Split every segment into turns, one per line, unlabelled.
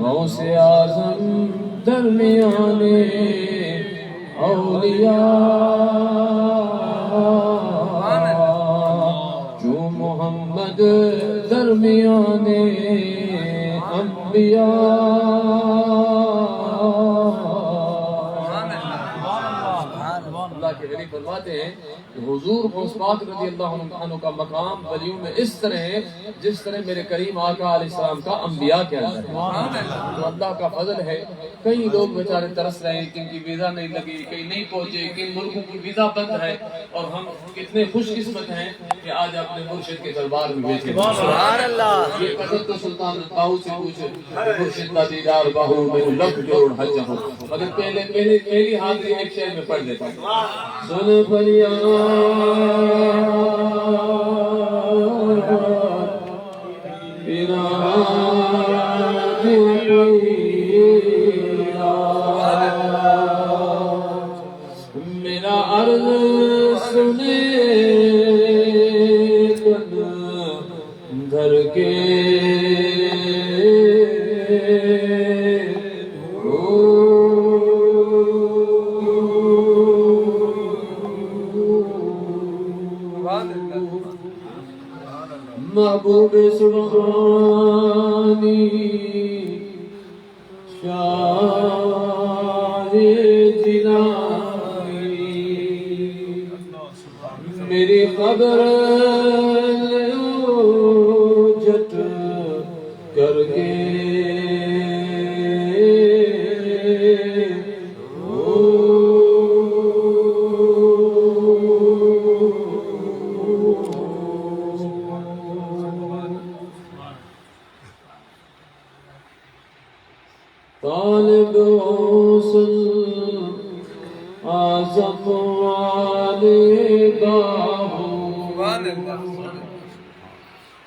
غوث اعظم درمیانے اولیاء، جو محمد درمیانے انبیاء۔ اللہ کے غریب فرماتے ہیں کہ حضور غوث پاک رضی اللہ عنہ کا مقام ولیوں میں اس طرح ہے جس طرح میرے کریم آقا علیہ السلام کا انبیاء کے اندر ہے۔ تو اللہ کا فضل ہے، کئی لوگ بیچارے ترس رہے ہیں، کن کی ویزا نہیں لگی، کئی نہیں پہنچے، کن ملکوں کی ویزا بند ہے، اور ہم کتنے خوش قسمت ہیں کہ آج اپنے مرشد کے دربار میں بیٹھے۔
سبحان اللہ۔
یہ قدر تو سلطان باہو سے پوچھے، مرشد کا دیدار باہو میں لکھ جوڑ حج ہوں، مگر پہلی حاضری ایک شہر میں پڑھ دیتا ہوں۔ سن فریاد میرا عرض سنے کن دھر کے محبوب سبحانی شاہ جنانی میری قبر جت کر کے طالب غوث اعظم والے باہو۔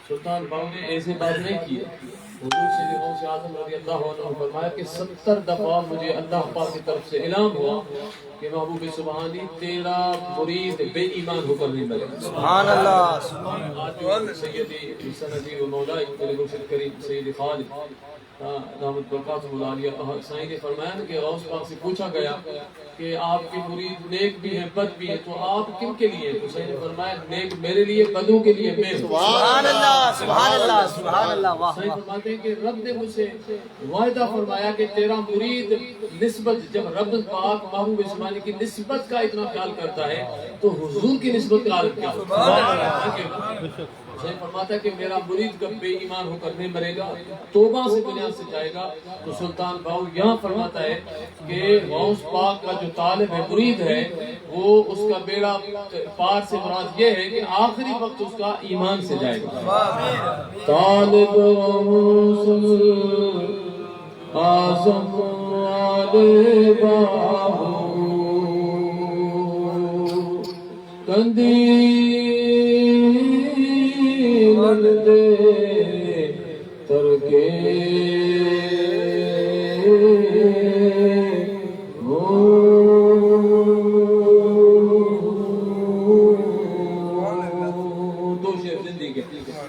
سلطان باہو نے ایسے بات نہیں کی، حضور سید غوث اعظم رضی اللہ عنہ نے فرمایا کہ 70 دفعہ مجھے اللہ پاک کی طرف سے اعلان ہوا کہ محبوب سبحانی تیرا مرید بے ایمان ہو کر نہیں مرے۔
سبحان اللہ۔
سیدی سندی و مولائی میرے مرشد کریم سید خالد دامت برکاتہ العالیہ سائیں نے فرمایا کہ غوث پاک سے پوچھا گیا کہ آپ کے مرید نیک بھی ہیں بد بھی ہیں، تو آپ کن کے لیے؟ تو سائیں نے فرمایا نیک میرے لیے، بدوں کے لیے میں۔
سبحان اللہ، سبحان اللہ، سبحان اللہ۔
سائیں فرماتے ہیں کہ رب نے مجھ سے وعدہ فرمایا کہ تیرا مرید نسبت، جب رب پاک محبوب سبحانی کی نسبت کا اتنا خیال کرتا ہے تو حضور کی نسبت کا عالم کیا ہوتا ہے۔ سائیں فرماتا ہے کہ میرا مرید کب بے ایمان ہو کر نہیں مرے گا، توبہ سے دنیا سے جائے گا۔ تو سلطان باہو یہاں فرماتا ہے کہ غوث پاک کا جو طالب ہے، مرید ہے، وہ اس کا بیڑا پار سے مراد یہ ہے کہ آخری وقت اس کا ایمان سے جائے گا۔ طالب غوث اعظم والے باہو کندیل دے تر کے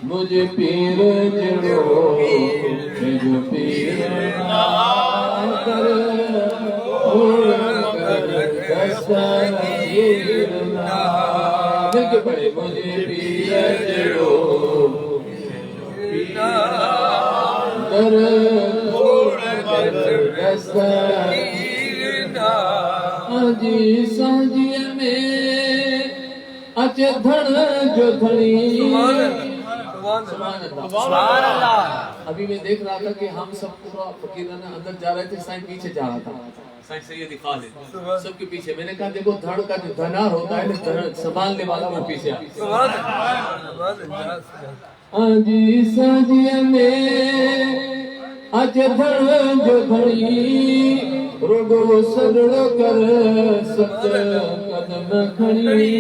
مجھے پیر جڑو جو پیر نہ کر دستگیر نہ پڑے، مجھے پیر جڑو در دستگیر نہ جی سانجی میں اچھے دھڑ جو دھڑی۔
سبحان اللہ۔
ابھی میں دیکھ رہا تھا کہ ہم سب پورا فقیرانہ اندر جا رہے تھے، سائیں پیچھے جا رہا تھا، سائیں سید خالد سب کے پیچھے۔ میں نے کہا دیکھو دھڑ کا جو دھنار ہوتا ہے سنبھالنے والا وہ پیچھے آ۔ آجی ساجی میں اچ دھڑ جو دھڑی روگو سرڑ کر سچ قدم کھڑی،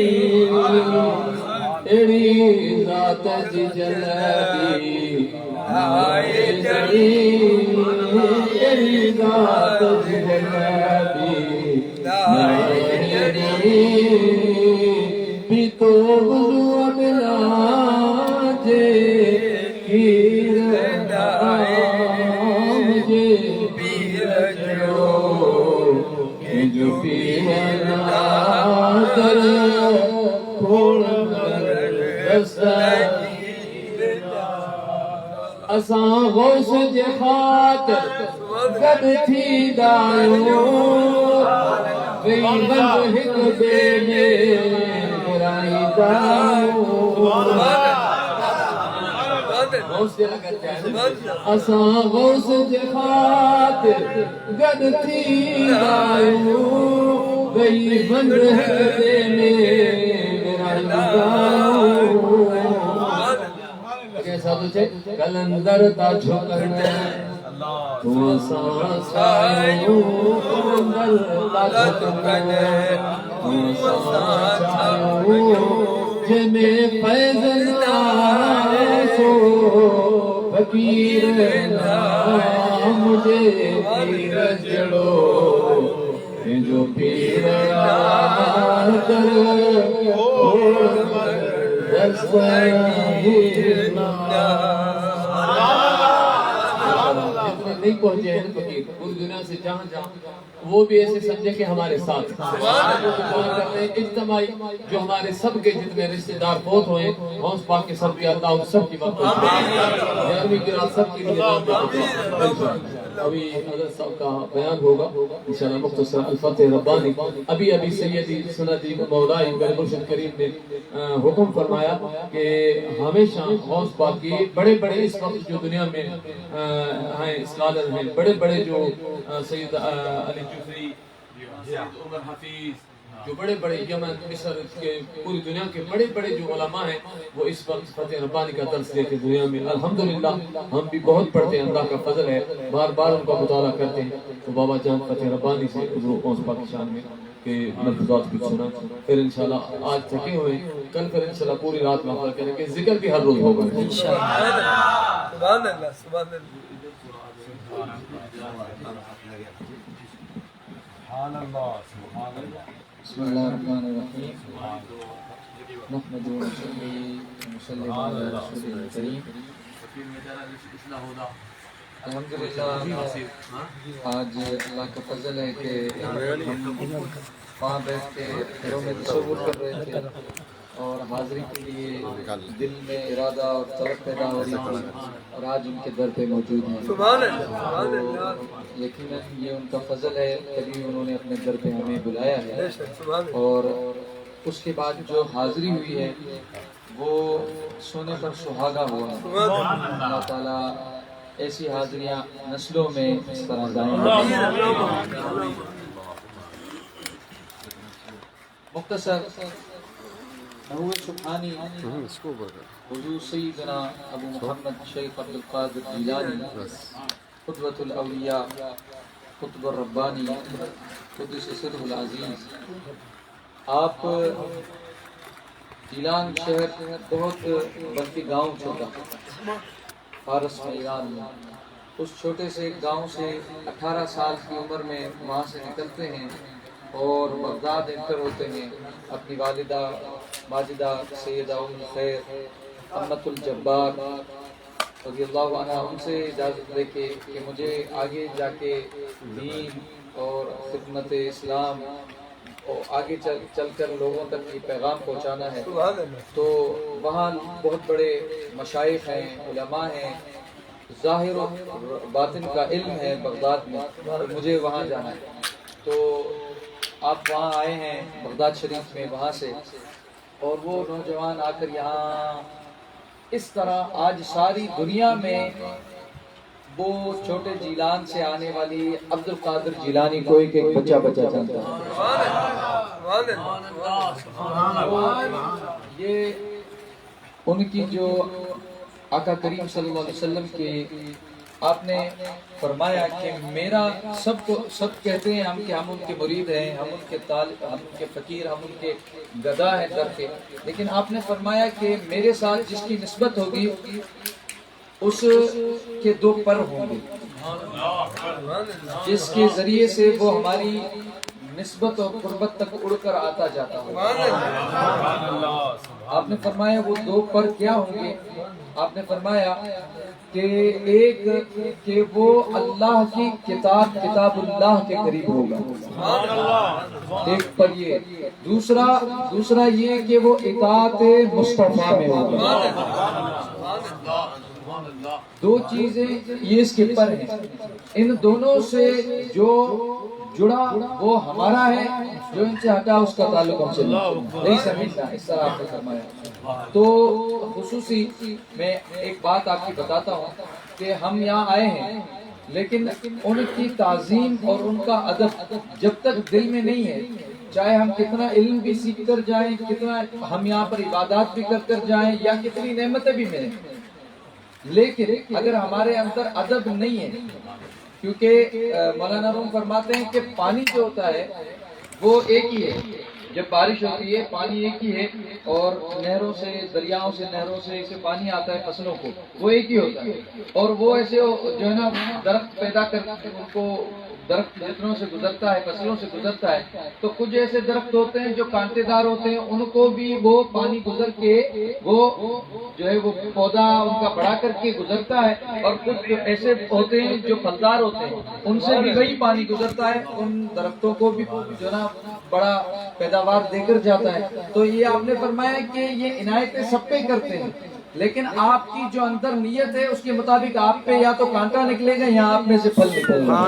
ایڑی ذات جی جلدی آئے جڑی، ایڑی ذات جی جلدی آئے جڑی، پیتو بلو بلا جے کیر مجھے اساں غوث جے خاطر گد تھی دایو وئی بند ہک بے میں برائی دایو غوث جے لگت جائے اساں غوث جے خاطر گد تھی دایو وئی بند ہک بے میں برائی دایو سادو چھے کلندر تا جھکنے تو اساں چاہیو کلندر تا جھکنے تو اساں چاہیو جے میں فیض ناسو فقیر نام مجھے پیر جڑو جو پیر آدر نہیں پہنچے ہیں فقیر پوری دنیا سے جہاں جہاں وہ بھی ایسے سمجھے کہ ہمارے ساتھ اجتماعی جو ہمارے سب کے جتنے رشتہ دار فوت ہوئے غوث پاک کے سب کی اللہ ان سب کی بات یارویں کی رات سب کی لیے ابھی حضرت صاحب کا بیان ہوگا انشاءاللہ مختصر الفتح ربانی ابھی سیدی سندی مولائی میرے مرشد کریم نے حکم فرمایا کہ ہمیشہ غوث پاک کی بڑے بڑے اس وقت جو دنیا میں ہیں اسکالر ہیں بڑے بڑے جو سید علی جوفری سید عمر حفیظ جو بڑے بڑے یمن مصر کے پوری دنیا کے بڑے بڑے جو علماء ہیں وہ اس وقت فتح ربانی کا درس دیتے دنیا میں الحمدللہ ہم بھی بہت پڑھتے ہیں اللہ کا فضل ہے بار بار ان کا مطالعہ کرتے ہیں تو بابا جان فتح ربانی سے حضور غوث پاک کی شان میں کہ ملفوظات کچھ سنا پھر انشاءاللہ آج تھکے ہوئے کل پھر انشاءاللہ پوری رات محفل کریں کہ ذکر بھی ہر روز ہوگا
سبحان اللہ سبحان اللہ
بسم اللہ الرحمن الرحیم نحمد و نصلی وسلم علی رسول الکریم الحمدللہ آج اللہ کا فضل ہے کہ ہم وہاں بیٹھ کے گھروں میں تصور کر رہے تھے اور حاضری کے لیے دل میں ارادہ اور طلب پیدا ہو رہی تھی اور آج ان کے در پہ موجود ہیں یقیناً یہ ان کا فضل ہے کبھی انہوں نے اپنے در پہ ہمیں بلایا ہے اور اس کے بعد جو حاضری ہوئی ہے وہ سونے پر سہاگا ہوا ہے اللہ تعالیٰ ایسی حاضریاں نسلوں میں اس طرح دائیں مختصر نحو سبحانی حضور سیدنا ابو محمد شیخ عبدالقادر جیلانی قدوۃ الاولیاء قطب الربانی قدس سرہ العزیز آپ جیلان شہر بہت بلکہ گاؤں چھوٹا فارس میں ایران میں اس چھوٹے سے گاؤں سے 18 سال کی عمر میں وہاں سے نکلتے ہیں اور بغداد انٹر ہوتے ہیں اپنی والدہ ماجدہ سیدہ ام الخیر امت الجبار رضی اللہ عنہ ان سے اجازت لے کے کہ مجھے آگے جا کے دین اور خدمت اسلام اور آگے چل کر لوگوں تک یہ پیغام پہنچانا ہے تو وہاں بہت بڑے مشائخ ہیں علماء ہیں ظاہر و باطن کا علم ہے بغداد میں مجھے وہاں جانا ہے تو آپ وہاں آئے ہیں بغداد شریف میں وہاں سے اور وہ نوجوان آ کر یہاں اس طرح آج ساری دنیا میں وہ چھوٹے جیلان سے آنے والی عبد القادر جیلانی کو ایک ایک بچہ جانتا ہے یہ ان کی جو آقا کریم صلی اللہ علیہ وسلم کے آپ نے فرمایا کہ میرا سب کہتے ہیں ہم کہ ہم ان کے مرید ہیں ہم ان کے طالب ہم ان کے فقیر ہم ان کے گدا ہیں در کے لیکن آپ نے فرمایا کہ میرے ساتھ جس کی نسبت ہوگی اس کے 2 پر ہوں گے جس کے ذریعے سے وہ ہماری نسبت اور قربت تک اڑ کر آتا جاتا ہو آپ نے فرمایا وہ 2 پر کیا ہوں گے آپ نے فرمایا کہ ایک کہ وہ اللہ کی کتاب اللہ کے قریب ہوگا ایک پر یہ دوسرا یہ کہ وہ اطاعت مصطفیٰ میں ہوگا دو چیزیں یہ اس کے پر ہیں، ان دونوں سے جو جڑا وہ ہمارا ہے، جو ان سے ہٹا اس کا تعلق ہم سے نہیں سمجھنا، اس طرح آپ نے فرمایا۔ تو خصوصی میں ایک بات آپ کی بتاتا ہوں کہ ہم یہاں آئے ہیں، لیکن ان کی تعظیم اور ان کا ادب جب تک دل میں نہیں ہے، چاہے ہم کتنا علم بھی سیکھ کر جائیں، کتنا ہم یہاں پر عبادات بھی کر جائیں، یا کتنی نعمتیں بھی ملیں، لیکن اگر ہمارے اندر ادب نہیں ہے، کیونکہ مولانا روم فرماتے ہیں کہ پانی جو ہوتا ہے وہ ایک ہی ہے، جب بارش ہوتی ہے پانی ایک ہی ہے، اور نہروں سے، دریاؤں سے، نہروں سے اسے پانی آتا ہے فصلوں کو، وہ ایک ہی ہوتا ہے، اور وہ ایسے جو ہے نا درخت پیدا کر کے ان کو، درخت جتنوں سے گزرتا ہے، فصلوں سے گزرتا ہے، تو کچھ ایسے درخت ہوتے ہیں جو کانٹے دار ہوتے ہیں، ان کو بھی وہ پانی گزر کے وہ جو ہے وہ پودا ان کا بڑا کر کے گزرتا ہے، اور کچھ ایسے ہوتے ہیں جو پھلدار ہوتے ہیں، ان سے بھی وہی پانی گزرتا ہے، ان درختوں کو بھی جو ہے نا بڑا پیداوار دے کر جاتا ہے۔ تو یہ آپ نے فرمایا کہ یہ عنایتیں سب پہ کرتے ہیں، لیکن آپ کی جو اندر نیت ہے اس کے مطابق آپ پہ یا تو کانٹا نکلے گا یا آپ میں سے پھل نکلے گا۔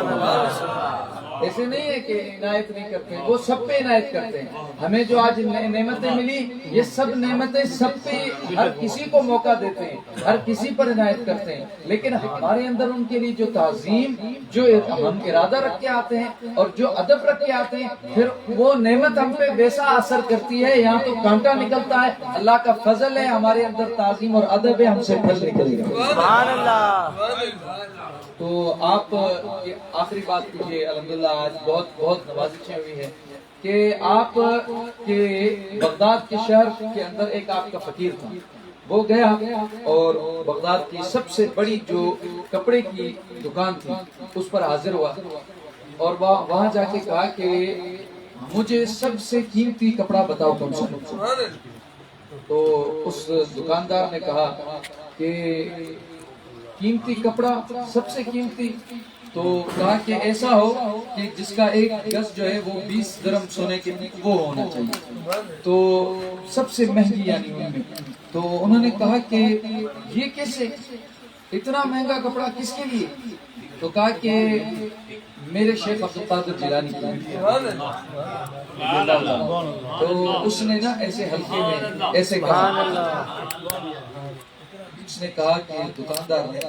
ایسے نہیں ہے کہ عنایت نہیں کرتے، وہ سب پہ عنایت کرتے ہیں۔ ہمیں جو آج نعمتیں ملی، یہ سب نعمتیں سب پہ، ہر کسی کو موقع دیتے ہیں، ہر کسی پر عنایت کرتے ہیں، لیکن ہمارے اندر ان کے لیے جو تعظیم، جو ہم ارادہ رکھ کے آتے ہیں اور جو ادب رکھ کے آتے ہیں، پھر وہ نعمت ہم پہ ویسا اثر کرتی ہے، یہاں تو کانٹا نکلتا ہے، اللہ کا فضل ہے، ہمارے اندر تعظیم اور ادب ہے، ہم سے پھل نکلے گا۔
سبحان اللہ۔
تو آپ آخری بات کیجیے، الحمدللہ آج بہت نوازشیں ہوئی ہے کہ آپ کے بغداد کے شہر کے اندر ایک آپ کا فقیر تھا، وہ گیا اور بغداد کی سب سے بڑی جو کپڑے کی دکان تھی اس پر حاضر ہوا، اور وہاں جا کے کہا کہ مجھے سب سے قیمتی کپڑا بتاؤ کون سا۔ تو اس دکاندار نے کہا کہ قیمتی کپڑا سب سے قیمتی، تو کہا کہ ایسا ہو کہ جس کا ایک گز جو ہے وہ 20 درہم سونے کے وہ ہونا چاہیے، تو سب سے مہنگی یعنی ان میں۔ تو انہوں نے کہا کہ یہ کیسے، اتنا مہنگا کپڑا کس کے لیے؟ تو کہا کہ میرے شیخ عبد القادر جیلانی کی۔ تو اس نے نا ایسے ہلکے میں ایسے کہا، اس نے کہا کہ دکاندار نے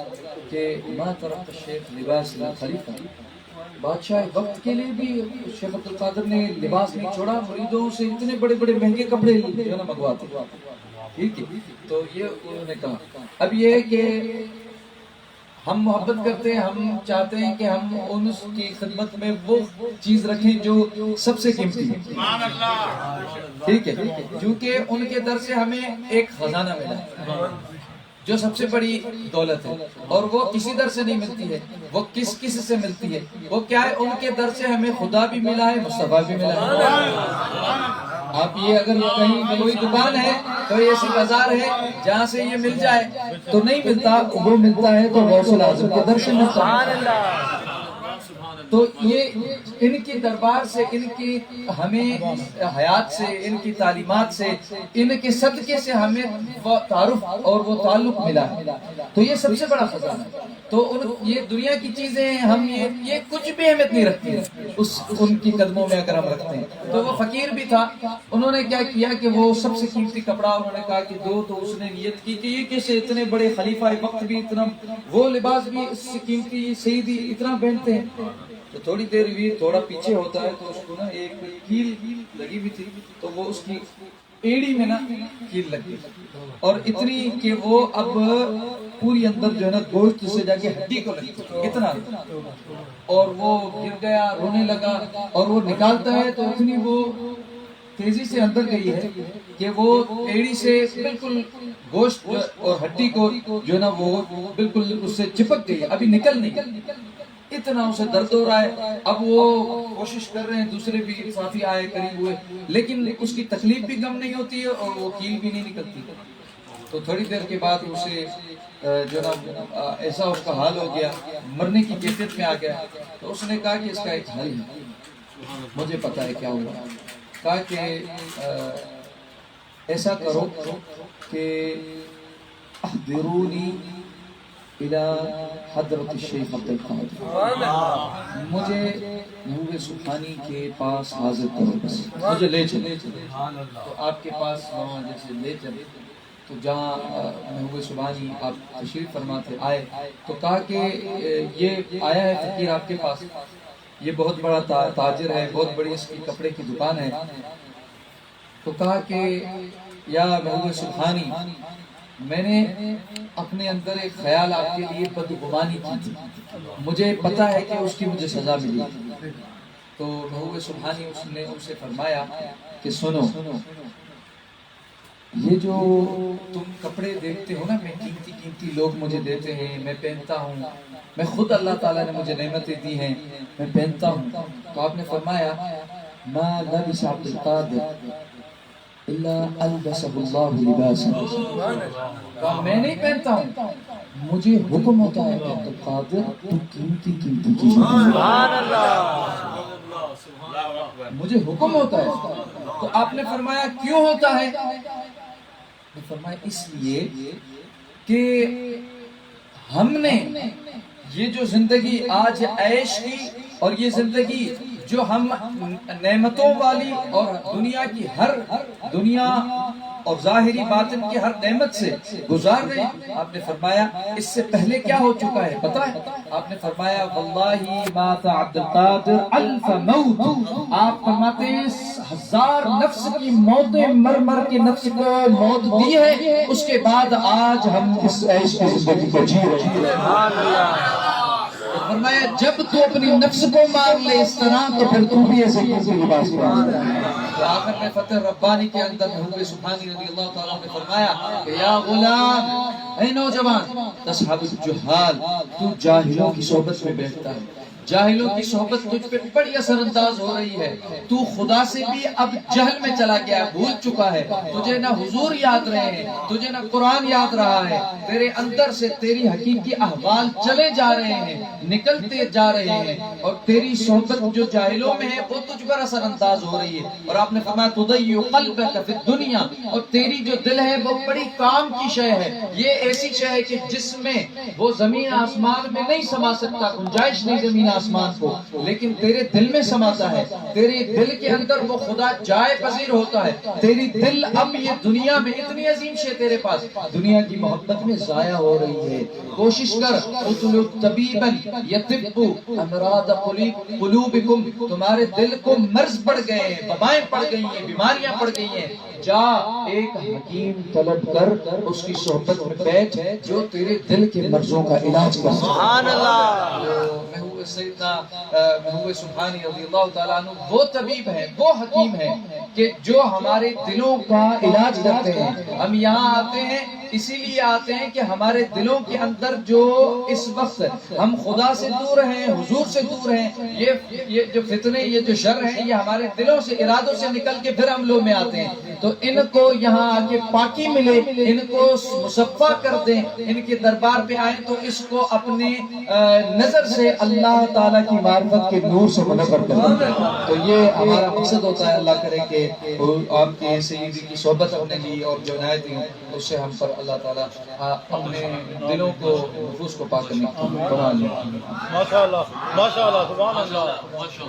کہ ما طرف شیخ لباس خلیفہ، بادشاہ وقت کے لیے بھی شیخ عبد القادر نے لباس نہیں چھوڑا، مریدوں سے اتنے بڑے بڑے مہنگے کپڑے جو ہے نا منگواتے، ٹھیک ہے۔ تو یہ انہوں نے کہا، اب یہ ہے کہ ہم محبت کرتے ہیں، ہم چاہتے ہیں کہ ہم ان کی خدمت میں وہ چیز رکھیں جو سب سے قیمتی ہے، ٹھیک ہے، کیونکہ ان کے در سے ہمیں ایک خزانہ ملا ہے جو سب سے بڑی دولت ہے، اور وہ کسی در سے نہیں ملتی ہے، وہ کس سے ملتی ہے، وہ کیا ہے، ان کے در سے ہمیں خدا بھی ملا ہے، مصطفیٰ بھی ملا ہے۔ آپ یہ اگر کہیں کوئی دکان ہے، کوئی ایسی بازار ہے جہاں سے یہ مل جائے تو نہیں ملتا، وہ ملتا ہے تو غوث الاعظم کے در سے ملتا ہے۔ تو یہ ان کی دربار سے، ان کی ہمیں حیات سے، ان کی تعلیمات سے، ان کے صدقے سے ہمیں وہ تعارف اور وہ تعلق ملا ہے، تو یہ سب سے بڑا خزانہ ہے۔ تو یہ دنیا کی چیزیں ہم یہ کچھ بھی اہمیت نہیں رکھتے ہیں ان کی قدموں میں اگر ہم رکھتے ہیں۔ تو وہ فقیر بھی تھا، انہوں نے کیا کیا کہ وہ سب سے قیمتی کپڑا انہوں نے کہا کہ دو، تو اس نے نیت کی کہ یہ کیسے، اتنے بڑے خلیفہ وقت بھی اتنا، وہ لباس بھی اس سے قیمتی، سیدھی اتنا پہنتے ہیں۔ تو تھوڑی دیر بھی تھوڑا پیچھے ہوتا ہے تو اس کو نا ایک کیل لگی ہوئی تھی، تو وہ اس کی ایڑی میں نا کیل لگی، اور اتنی کہ وہ اب پوری اندر جو ہے نا گوشت سے جا کے ہڈی کو لگی، اتنا، اور وہ گر گیا، رونے لگا، اور وہ نکالتا ہے تو اتنی وہ تیزی سے اندر گئی ہے کہ وہ ایڑی سے بالکل گوشت اور ہڈی کو جو ہے نا وہ بالکل اس سے چپک گئی ہے، ابھی نکل نہیں، اتنا اسے درد ہو رہا ہے۔ اب وہ کوشش کر رہے ہیں، دوسرے بھی ساتھی آئے قریب ہوئے، لیکن اس کی تکلیف بھی کم نہیں ہوتی ہے اور وہ کیل بھی نہیں نکلتی۔ تو تھوڑی دیر کے بعد اسے جو نا ایسا اس کا حال ہو گیا، مرنے کی کیفیت میں آ گیا۔ تو اس نے کہا کہ اس کا ایک حل ہے، مجھے پتا ہے کیا ہوا۔ کہا کہ ایسا کرو کہ احضرونی الى حضرت الشیخ عبد القادر، مجھے محبوب سبحانی کے پاس حاضر کرو، بس مجھے لے چلے۔ تو آپ کے پاس وہاں جیسے لے چلے تو جہاں محبوب سبحانی آپ تشریف فرماتے آئے تو کہا کہ یہ آیا ہے فقیر آپ کے پاس، یہ بہت بڑا تاجر ہے، بہت بڑی اس کی کپڑے کی دکان ہے۔ تو کہا کہ یا محبوب سبحانی، میں نے اپنے اندر ایک خیال آپ کے لیے بدگمانی کی تھی، مجھے پتا ہے کہ اس کی مجھے سزا ملی۔ تو محبوب سبحانی اس نے ان سے فرمایا کہ سنو، یہ جو تم کپڑے دیکھتے ہو نا، میں قیمتی قیمتی لوگ مجھے دیتے ہیں، میں پہنتا ہوں، میں خود اللہ تعالیٰ نے مجھے نعمتیں دی ہیں، میں پہنتا ہوں۔ تو آپ نے فرمایا ما لبس عبد القادر الا البسہ اللہ لباسا، میں نہیں پہنتا ہوں، مجھے حکم ہوتا ہے کہ عبد القادر تو قیمتی قیمتی چیزیں،
سبحان اللہ،
مجھے حکم ہوتا ہے۔ تو آپ نے فرمایا کیوں ہوتا ہے؟ نے فرمایا اس لیے کہ ہم نے یہ جو زندگی آج عیش کی، اور یہ زندگی جو ہم نعمتوں والی اور دنیا کی ہر دنیا اور ظاہری باطن کی ہر نعمت سے گزار رہے، آپ نے فرمایا اس سے پہلے کیا ہو چکا ہے پتہ ہے؟ آپ نے فرمایا واللہ مات عبد القادر الف موت، آپ فرماتے ہیں 1000 نفس کی موتیں مر مر کے نفس کو موت دی ہے، اس کے بعد آج ہم اس عیش کی زندگی کو جی رہے ہیں۔
سبحان اللہ،
فرمایا جب تو اپنی نفس کو مار لے اس طرح تو پھر تو بھی ایسے کیسے لباس پہن۔ تو آخر میں فتح ربانی کے اندر محبوب سبحانی رضی اللہ تعالیٰ نے فرمایا کہ یا غلام، اے نوجوان، تصحب الجہال، تو جاہلوں کی صحبت میں بیٹھتا ہے، جاہلوں کی صحبت تجھ پہ بڑی اثر انداز ہو رہی ہے، تو خدا سے بھی اب جہل میں چلا گیا، بھول چکا ہے، تجھے نہ حضور یاد رہے ہیں، تجھے نہ قرآن یاد رہا ہے، تیرے اندر سے تیری حقیقی احوال چلے جا رہے ہیں، نکلتے جا رہے ہیں، اور تیری صحبت جو جاہلوں میں ہے وہ تجھ پر اثر انداز ہو رہی ہے۔ اور آپ نے فرمایا تضیع قلبک فی الدنیا، اور تیری جو دل ہے وہ بڑی کام کی شے ہے، یہ ایسی شے ہے کہ جس میں وہ زمین آسمان میں نہیں سما سکتا، گنجائش نہیں زمین آسمان کو، لیکن تیرے دل میں سماتا ہے، تیرے دل کے اندر وہ خدا جائے پذیر ہوتا ہے، تیری دل اب یہ دنیا میں اتنی عظیم شے تیرے پاس دنیا کی محبت میں ضائع ہو رہی ہے۔ کوشش کر اطلب طبیبا یطب امراض قلوبکم، تمہارے دل کو مرض پڑ گئے ہیں، وبائیں پڑ گئی ہیں، بیماریاں پڑ گئی ہیں، جا ایک حکیم طلب کر، اس کی صحبت میں بیٹھ جو تیرے دل کے مرضوں کا علاج کر سکے۔
سبحان اللہ،
سیدنا محبوب سبحانی رضی اللہ تعالیٰ عنہ وہ طبیب ہے، وہ حکیم ہے کہ جو ہمارے دلوں کا علاج کرتے ہیں۔ ہم یہاں آتے ہیں اسی لیے آتے ہیں کہ ہمارے دلوں کے اندر جو اس وقت ہم خدا سے دور ہیں، حضور سے دور ہیں، یہ جو فتنے، یہ جو شر ہیں، یہ ہمارے دلوں سے، ارادوں سے نکل کے پھر عملوں میں آتے ہیں۔ تو ان کو یہاں آ کے پاکی ملے، ان کو مصفا کر دیں، ان کے دربار پہ آئیں تو اس کو اپنے نظر سے اللہ تعالیٰ کی معرفت کے نور سے منور کر دیں۔ تو یہ ہمارا مقصد ہوتا ہے، اللہ کرے کہ آپ کے سیدی کی صحبت اپنے لی اور جو عنایتیں ہیں اس سے ہم پر اللہ تعالیٰ اپنے دلوں کو، نفوس کو پاک کرنے کی قرآن میں۔
ماشاءاللہ ماشاءاللہ سبحان اللہ، اللہ